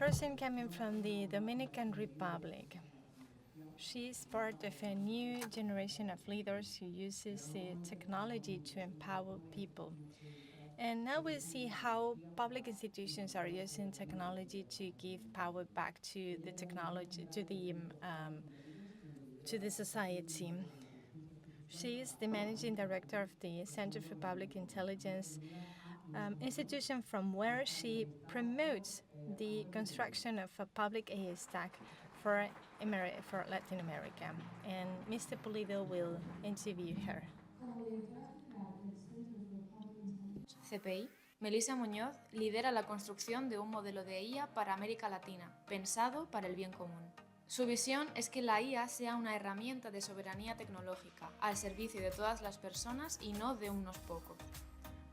person coming from the Dominican Republic. She's part of a new generation of leaders who uses the technology to empower people. And now we see how public institutions are using technology to give power back to the technology, to the society. She is the managing director of the Center for Public Intelligence institution, from where she promotes the construction of a public AI stack for Latin America. And Mr. Pulido will interview her. CPI, Melissa Muñoz lidera la construcción de un modelo de IA para América Latina, pensado para el bien común. Su visión es que la IA sea una herramienta de soberanía tecnológica, al servicio de todas las personas y no de unos pocos.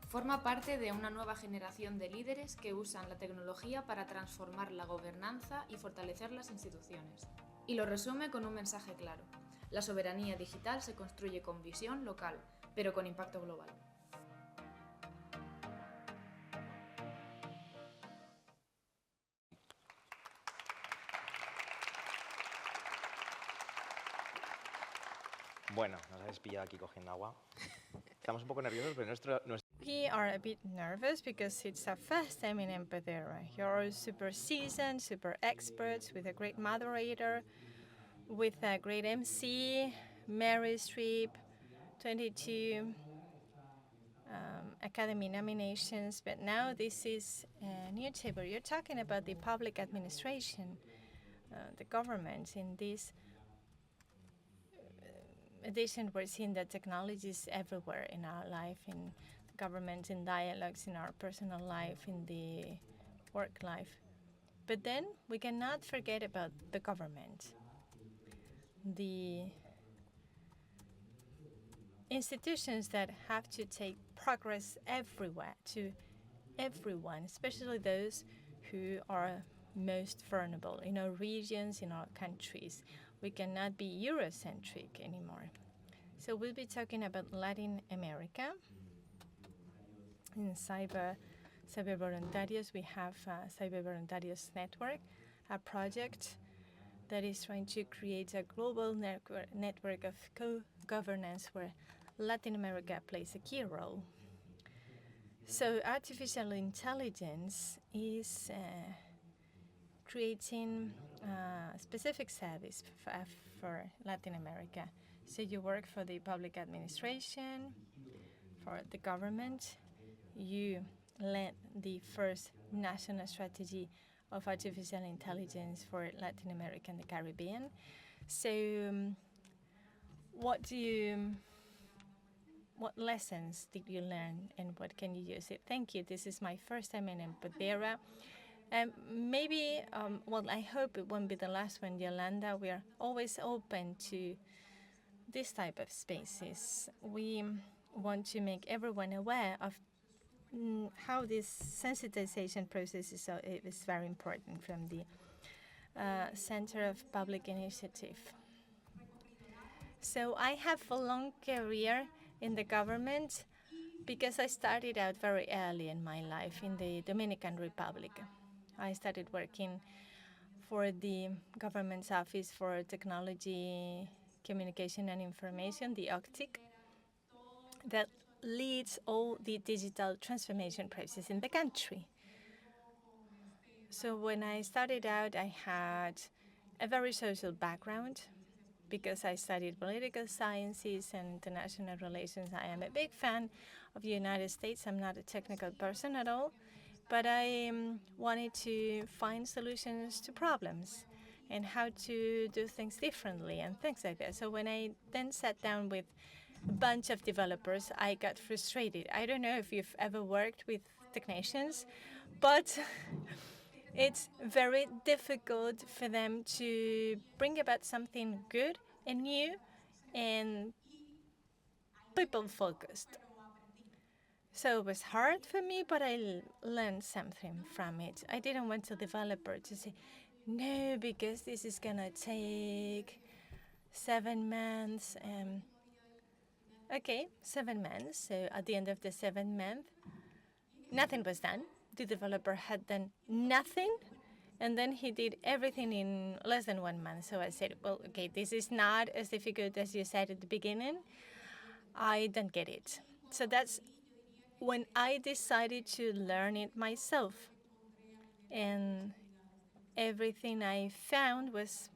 Forma parte de una nueva generación de líderes que usan la tecnología para transformar la gobernanza y fortalecer las instituciones. Y lo resume con un mensaje claro: la soberanía digital se construye con visión local, pero con impacto global. Bueno, nos habéis pillado aquí cogiendo agua. Estamos un poco nerviosos, pero nuestro... We are a bit nervous because it's our first time in Empedera. You're super seasoned, super experts, with a great moderator, with a great MC, Mary Streep, 22 Academy nominations. But now this is a new table. You're talking about the public administration, the government. In this edition, we're seeing that technology is everywhere in our life, in government, in dialogues, in our personal life, in the work life. But then we cannot forget about the government, the institutions that have to take progress everywhere to everyone, especially those who are most vulnerable in our regions, in our countries. We cannot be Eurocentric anymore. So we'll be talking about Latin America. In Cyber Voluntarios, we have Cyber Voluntarios Network, a project that is trying to create a global network of co-governance where Latin America plays a key role. So artificial intelligence is creating a specific service for Latin America. So you work for the public administration, for the government. You led the first national strategy of artificial intelligence for Latin America and the Caribbean. So what lessons did you learn and what can you use it? Thank you. This is my first time in Empedera. Maybe, well, I hope it won't be the last one, Yolanda. We are always open to this type of spaces. We want to make everyone aware of how this sensitization process is very important from the Center of Public Initiative. So I have a long career in the government because I started out very early in my life in the Dominican Republic. I started working for the government's Office for Technology, Communication and Information, the OCTIC, that leads all the digital transformation process in the country. So when I started out, I had a very social background because I studied political sciences and international relations. I am a big fan of the United States. I'm not a technical person at all, but I wanted to find solutions to problems and how to do things differently and things like that. So when I then sat down with a bunch of developers, I got frustrated. I don't know if you've ever worked with technicians, but it's very difficult for them to bring about something good and new and people-focused. So it was hard for me, but I learned something from it. I didn't want the developer to say, no, because this is going to take 7 months. Okay, 7 months. So at the end of the 7th month, nothing was done. The developer had done nothing, And then he did everything in less than 1 month. So I said, well, okay, this is not as difficult as you said at the beginning. I don't get it. So that's when I decided to learn it myself. And everything I found was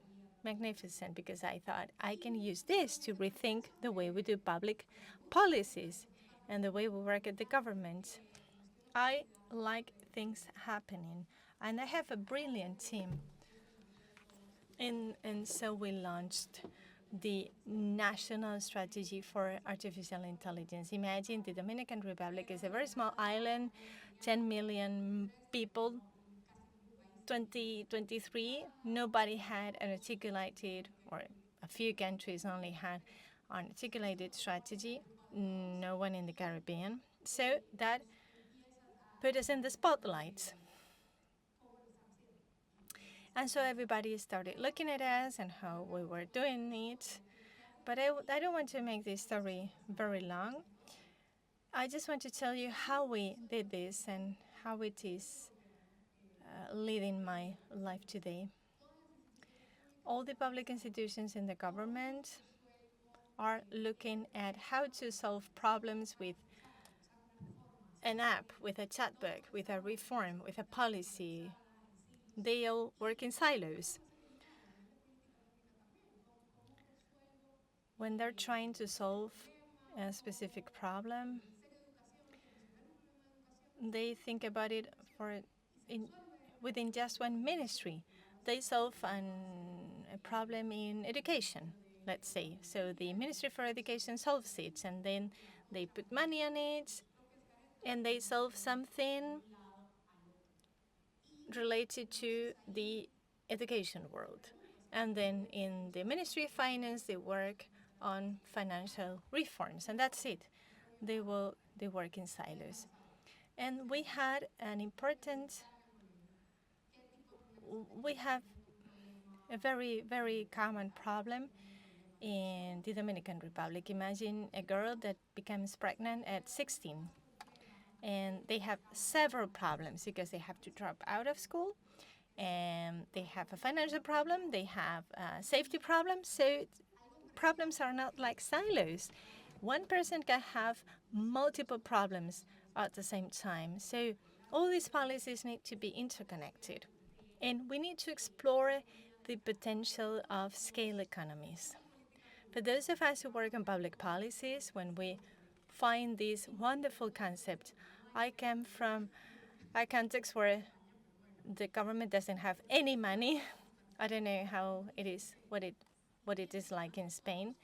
magnificent because I thought I can use this to rethink the way we do public policies and the way we work at the government. I like things happening, and I have a brilliant team. And so we launched the National Strategy for Artificial Intelligence. Imagine the Dominican Republic is a very small island, 10 million people. 2023, nobody had an articulated, or a few countries only had an articulated strategy, no one in the Caribbean. So that put us in the spotlight. And so everybody started looking at us and how we were doing it. But I don't want to make this story very long. I just want to tell you how we did this and how it is leading my life today. All the public institutions in the government are looking at how to solve problems with an app, with a chatbot, with a reform, with a policy. They all work in silos. When they're trying to solve a specific problem, they think about it within just one ministry. They solve a problem in education, let's say. So the Ministry for Education solves it, and then they put money on it, and they solve something related to the education world. And then in the Ministry of Finance, they work on financial reforms, and that's it. They work in silos. And we have a very, very common problem in the Dominican Republic. Imagine a girl that becomes pregnant at 16, and they have several problems because they have to drop out of school, and they have a financial problem, they have a safety problem. So problems are not like silos. One person can have multiple problems at the same time. So all these policies need to be interconnected. And we need to explore the potential of scale economies. For those of us who work on public policies, when we find this wonderful concept, I come from a context where the government doesn't have any money. I don't know how it is, what it is like in Spain.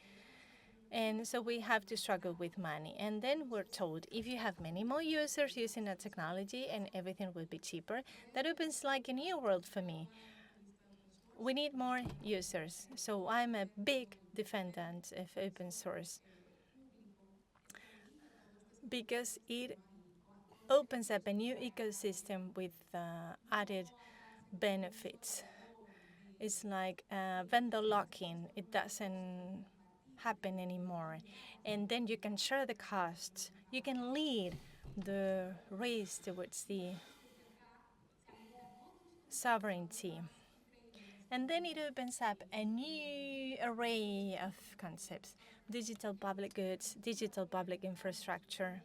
And so we have to struggle with money. And then we're told if you have many more users using a technology and everything will be cheaper, that opens like a new world for me. We need more users. So I'm a big defendant of open source because it opens up a new ecosystem with added benefits. It's like vendor lock-in. It doesn't happen anymore. And then you can share the costs. You can lead the race towards the sovereignty. And then it opens up a new array of concepts: digital public goods, digital public infrastructure.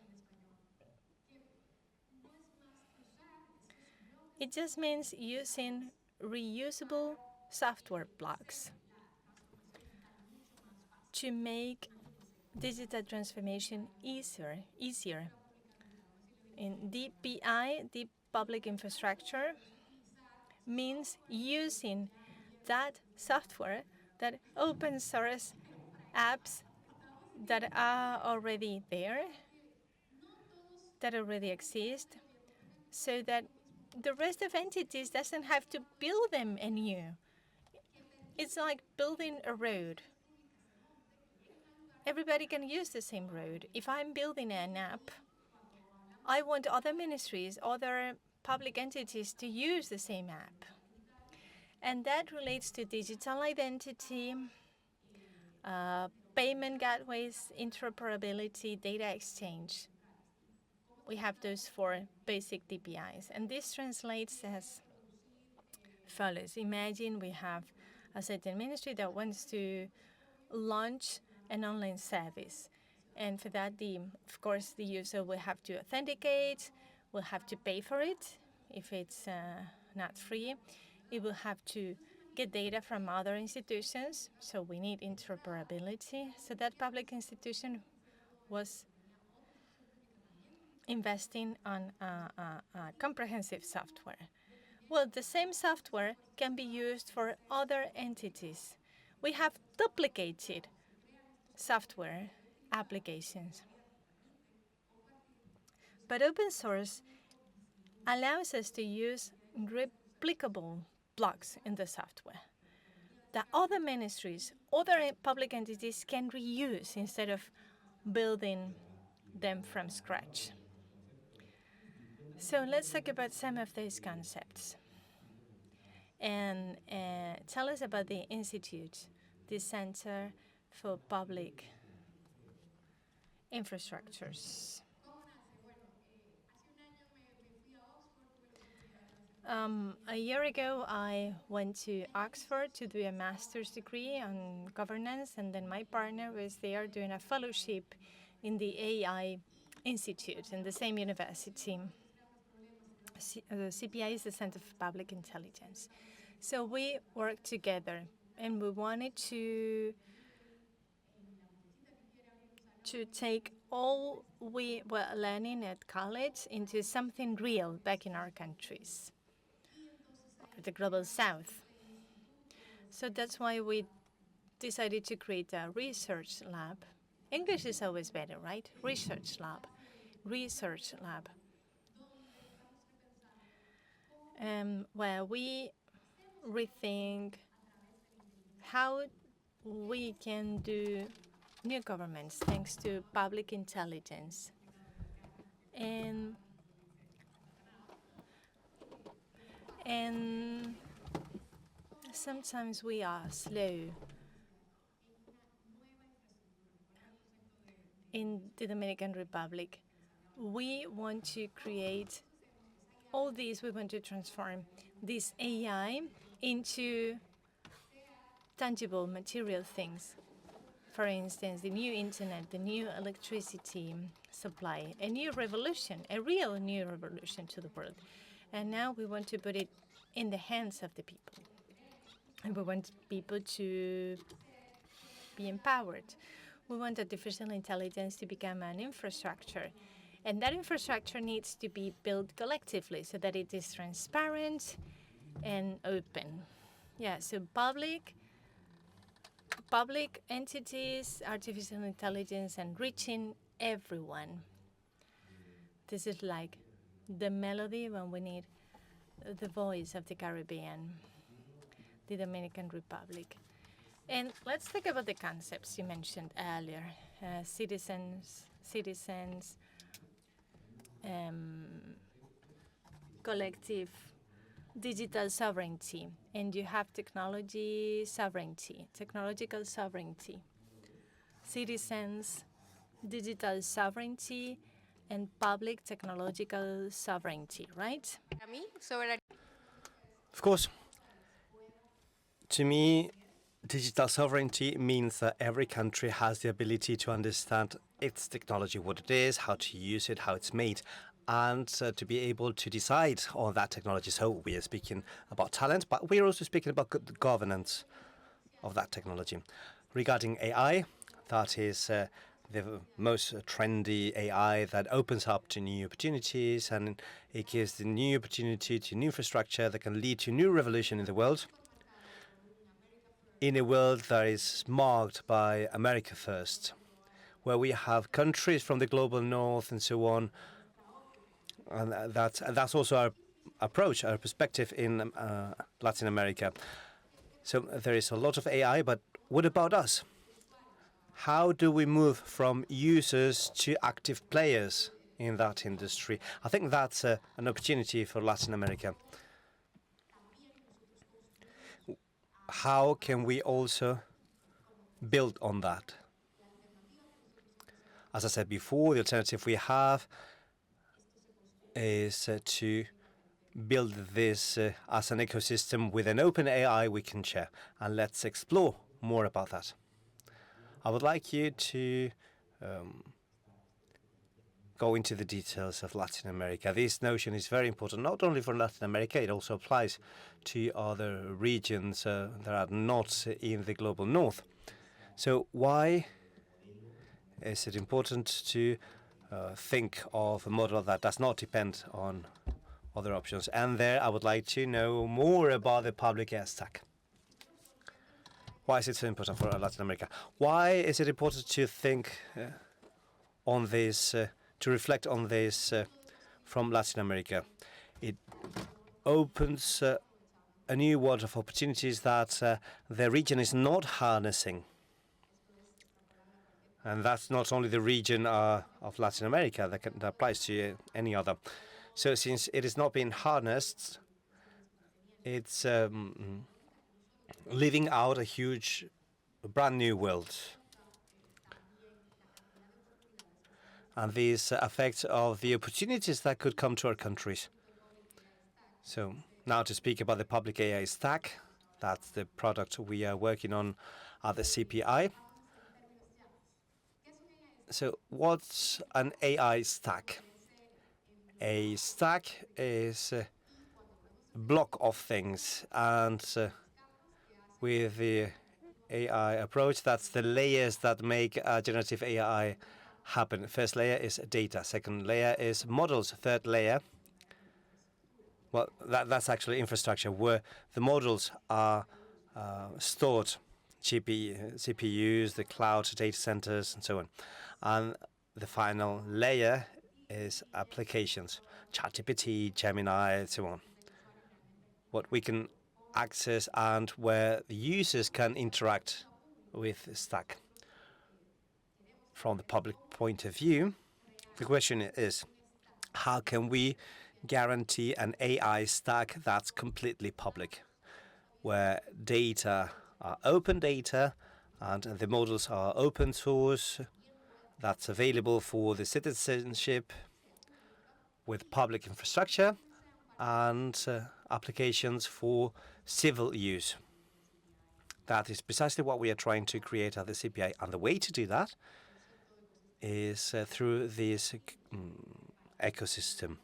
It just means using reusable software blocks to make digital transformation easier. In DPI, deep public infrastructure, means using that software, that open source apps that are already there, that already exist, so that the rest of entities doesn't have to build them anew. It's like building a road. Everybody can use the same road. If I'm building an app, I want other ministries, other public entities to use the same app. And that relates to digital identity, payment gateways, interoperability, data exchange. We have those four basic DPIs. And this translates as follows. Imagine we have a certain ministry that wants to launch an online service. And for that, of course, the user will have to authenticate, will have to pay for it if it's not free. It will have to get data from other institutions, so we need interoperability. So that public institution was investing on comprehensive software. Well, the same software can be used for other entities. We have duplicated software applications. But open source allows us to use replicable blocks in the software that other ministries, other public entities can reuse instead of building them from scratch. So let's talk about some of those concepts. And tell us about the Institute, the Center for Public Infrastructures. A year ago, I went to Oxford to do a master's degree on governance, and then my partner was there doing a fellowship in the AI Institute in the same university. The CPI is the Center for Public Intelligence. So we worked together, and we wanted to take all we were learning at college into something real back in our countries, the Global South. So that's why we decided to create a research lab. English is always better, right? Research lab. Research lab. Where we rethink how we can do new governments thanks to public intelligence. And sometimes we are slow in the Dominican Republic. We want to create all these, we want to transform this AI into tangible material things. For instance, the new internet, the new electricity supply, a new revolution, a real new revolution to the world. And now we want to put it in the hands of the people. And we want people to be empowered. We want artificial intelligence to become an infrastructure. And that infrastructure needs to be built collectively so that it is transparent and open. Yeah, so public entities, artificial intelligence, and reaching everyone. This is like the melody when we need the voice of the Caribbean, the Dominican Republic. And let's talk about the concepts you mentioned earlier. Citizens, collective digital sovereignty, and you have technology sovereignty, technological sovereignty, citizens, digital sovereignty, and public technological sovereignty, right? Of course. To me, digital sovereignty means that every country has the ability to understand its technology, what it is, how to use it, how it's made, and to be able to decide on that technology. So we are speaking about talent, but we're also speaking about good governance of that technology. Regarding AI, that is the most trendy AI that opens up to new opportunities, and it gives the new opportunity to new infrastructure that can lead to new revolution in the world. In a world that is marked by America first, where we have countries from the global north and so on. And that's also our approach, our perspective in Latin America. So there is a lot of AI, but what about us? How do we move from users to active players in that industry? I think that's an opportunity for Latin America. How can we also build on that? As I said before, the alternative we have is to build this as an ecosystem with an open AI we can share. And let's explore more about that. I would like you to go into the details of Latin America. This notion is very important, not only for Latin America, it also applies to other regions that are not in the global north. So why is it important to think of a model that does not depend on other options? And there I would like to know more about the public air stack. Why is it so important for Latin America? Why is it important to think on this, to reflect on this from Latin America? It opens a new world of opportunities that the region is not harnessing. And that's not only the region of Latin America that applies to any other. So since it is not being harnessed, it's living out a huge, brand new world. And these affects of the opportunities that could come to our countries. So now to speak about the public AI stack, that's the product we are working on at the CPI. So what's an AI stack? A stack is a block of things, and with the AI approach, that's the layers that make generative AI happen. First layer is data. Second layer is models. Third layer, well, that's actually infrastructure where the models are stored, CPUs, the cloud data centers, and so on. And the final layer is applications, ChatGPT, Gemini, and so on. What we can access and where the users can interact with the stack. From the public point of view, the question is, how can we guarantee an AI stack that's completely public, where data are open data and the models are open source, that's available for the citizenship with public infrastructure and applications for civil use. That is precisely what we are trying to create at the CPI. And the way to do that is through this ecosystem.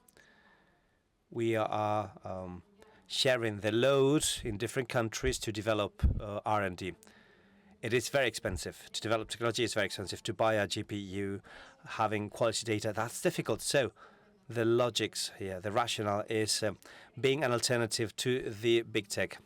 We are sharing the load in different countries to develop R&D. It is very expensive. To develop technology is very expensive. To buy a GPU, having quality data, that's difficult. So the logics here, the rationale is being an alternative to the big tech.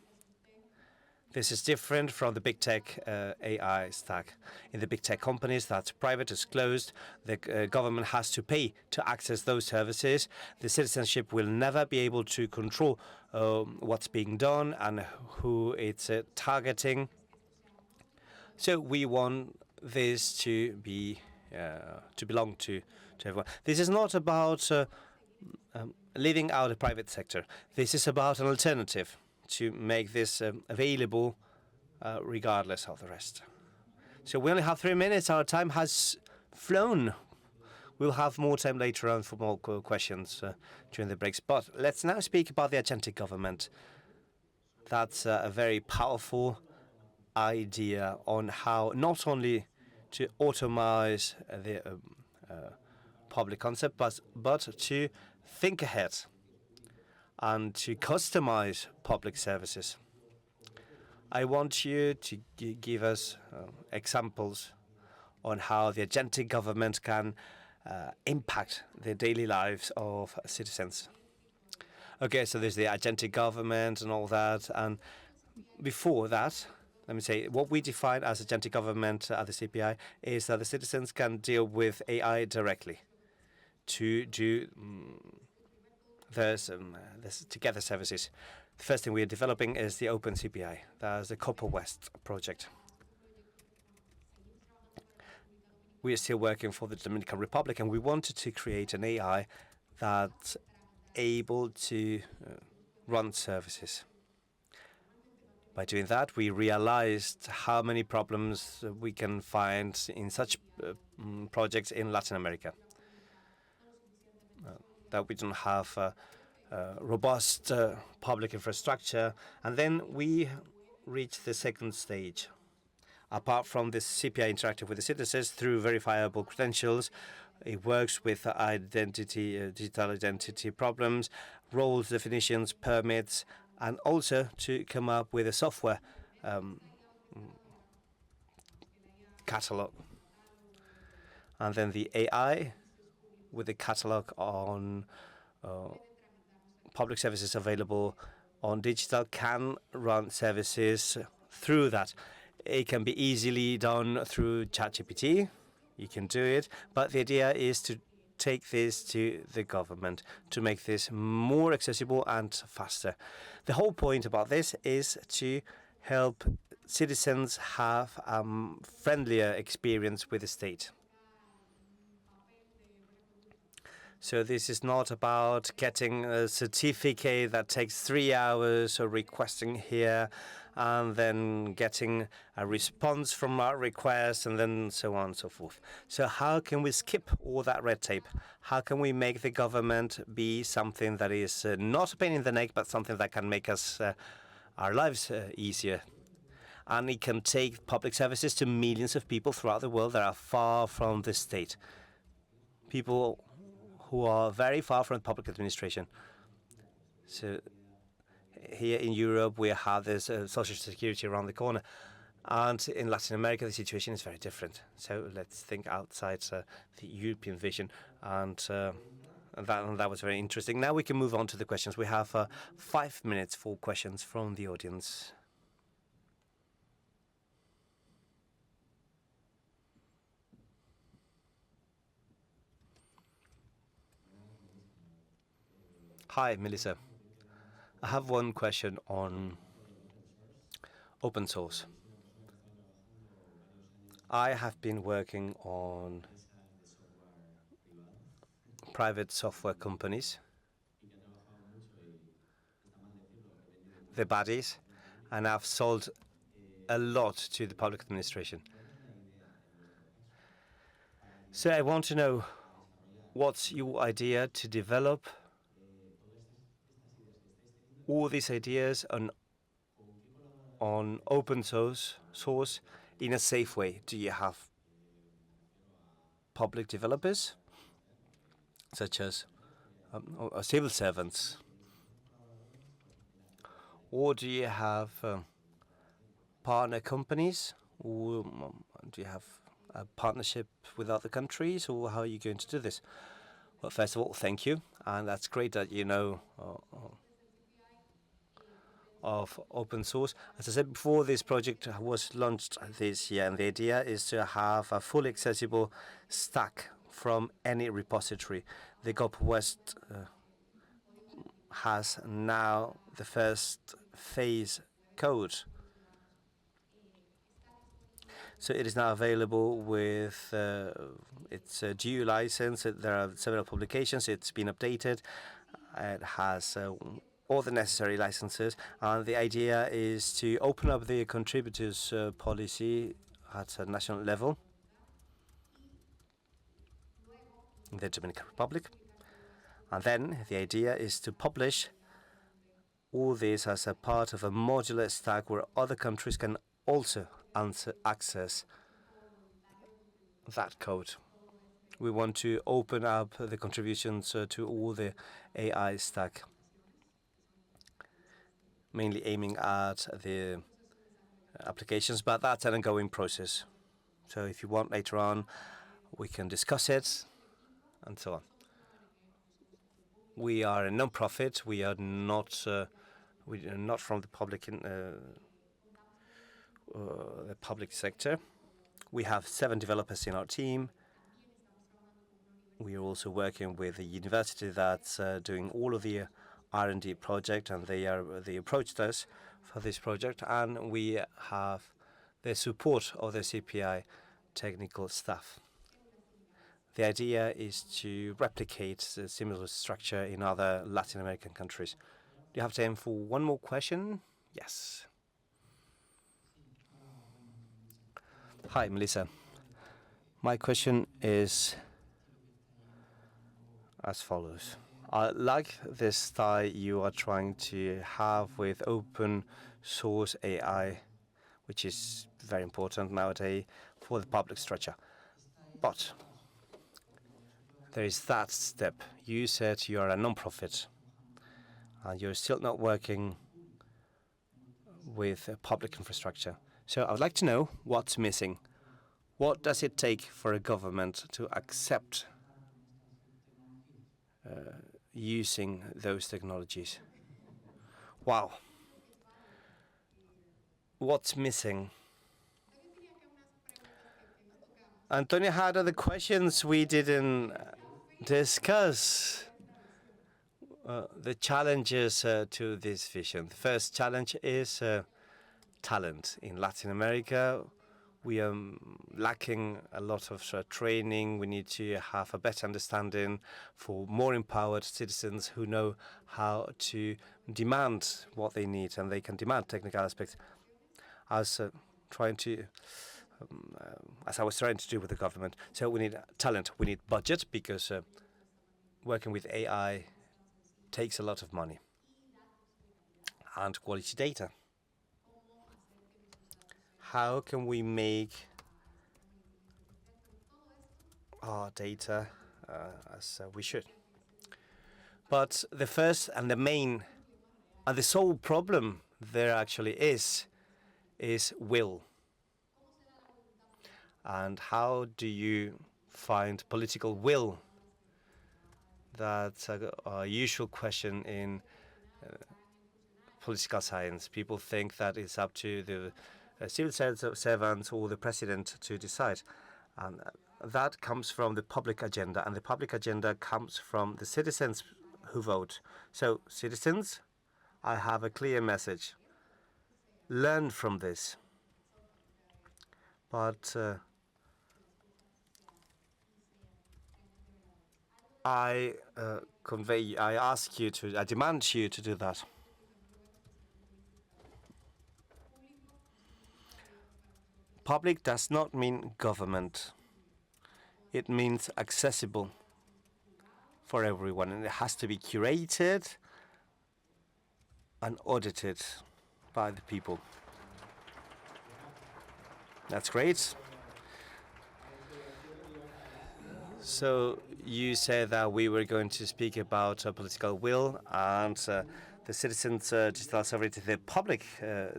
This is different from the big tech AI stack. In the big tech companies, that's private, it's closed. The government has to pay to access those services. The citizenship will never be able to control what's being done and who it's targeting. So we want this to be to belong to everyone. This is not about leaving out the private sector. This is about an alternative to make this available regardless of the rest. So we only have 3 minutes. Our time has flown. We'll have more time later on for more questions during the breaks. But let's now speak about the agentic government. That's a very powerful idea on how not only to automate the public concept, but to think ahead and to customize public services. I want you to give us examples on how the agentic government can impact the daily lives of citizens. Okay, so there's the agentic government and all that. And before that, let me say, what we define as agentic government at the CPI is that the citizens can deal with AI directly to do together services. The first thing we are developing is the Open CPI. That's the Copper West project. We are still working for the Dominican Republic, and we wanted to create an AI that's able to run services. By doing that, we realized how many problems we can find in such projects in Latin America. That we don't have robust public infrastructure. And then we reach the second stage. Apart from this CPI interacting with the citizens through verifiable credentials, it works with identity, digital identity problems, roles definitions, permits, and also to come up with a software catalog. And then the AI with the catalog on public services available on digital can run services through that. It can be easily done through ChatGPT. You can do it, but the idea is to take this to the government to make this more accessible and faster. The whole point about this is to help citizens have a friendlier experience with the state. So this is not about getting a certificate that takes 3 hours or requesting here and then getting a response from our request and then so on and so forth. So how can we skip all that red tape? How can we make the government be something that is not a pain in the neck, but something that can make us our lives easier? And it can take public services to millions of people throughout the world that are far from the state. People who are very far from public administration. So here in Europe, we have this social security around the corner. And in Latin America, the situation is very different. So let's think outside the European vision. And that was very interesting. Now we can move on to the questions. We have 5 minutes for questions from the audience. Hi, Melissa. I have one question on open source. I have been working on private software companies, the bodies, and I've sold a lot to the public administration. So I want to know, what's your idea to develop all these ideas on open source in a safe way? Do you have public developers, such as civil servants? Or do you have partner companies? Or do you have a partnership with other countries? Or how are you going to do this? Well, first of all, thank you. And that's great that you know of open source. As I said before, this project was launched this year, and the idea is to have a fully accessible stack from any repository. The GOP West has now the first phase code. So it is now available with its due license. There are several publications. It's been updated. It has all the necessary licenses, and the idea is to open up the contributors policy at a national level in the Dominican Republic. And then the idea is to publish all this as a part of a modular stack where other countries can also access that code. We want to open up the contributions to all the AI stack, mainly aiming at the applications, but that's an ongoing process. So if you want later on, we can discuss it and so on. We are a non-profit. We are not from the public sector. We have 7 developers in our team. We are also working with a university that's doing all of the R&D project, and they approached us for this project, and we have the support of the CPI technical staff. The idea is to replicate the similar structure in other Latin American countries. Do you have time for one more question? Yes. Hi, Melissa. My question is as follows. I like this style you are trying to have with open source AI, which is very important nowadays for the public structure. But there is that step. You said you are a non-profit and you're still not working with public infrastructure. So I would like to know what's missing. What does it take for a government to accept using those technologies? Wow. What's missing? Antonio had other questions we didn't discuss. The challenges to this vision. The first challenge is talent. In Latin America, we are lacking a lot of training. We need to have a better understanding for more empowered citizens who know how to demand what they need, and they can demand technical aspects. As I was trying to do with the government. So we need talent. We need budget, because working with AI takes a lot of money, and quality data. How can we make our data as we should? But the first and the main and the sole problem there actually is will. And how do you find political will? That's a usual question in political science. People think that it's up to the civil servants or the president to decide. And that comes from the public agenda. And the public agenda comes from the citizens who vote. So, citizens, I have a clear message. Learn from this. But I demand you to do that. Public does not mean government. It means accessible for everyone, and it has to be curated and audited by the people. That's great. So you said that we were going to speak about political will and the citizens' digital sovereignty. The public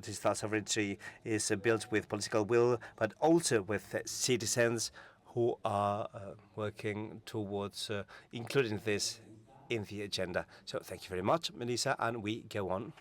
digital sovereignty is built with political will, but also with citizens who are working towards including this in the agenda. So thank you very much, Melissa, and we go on.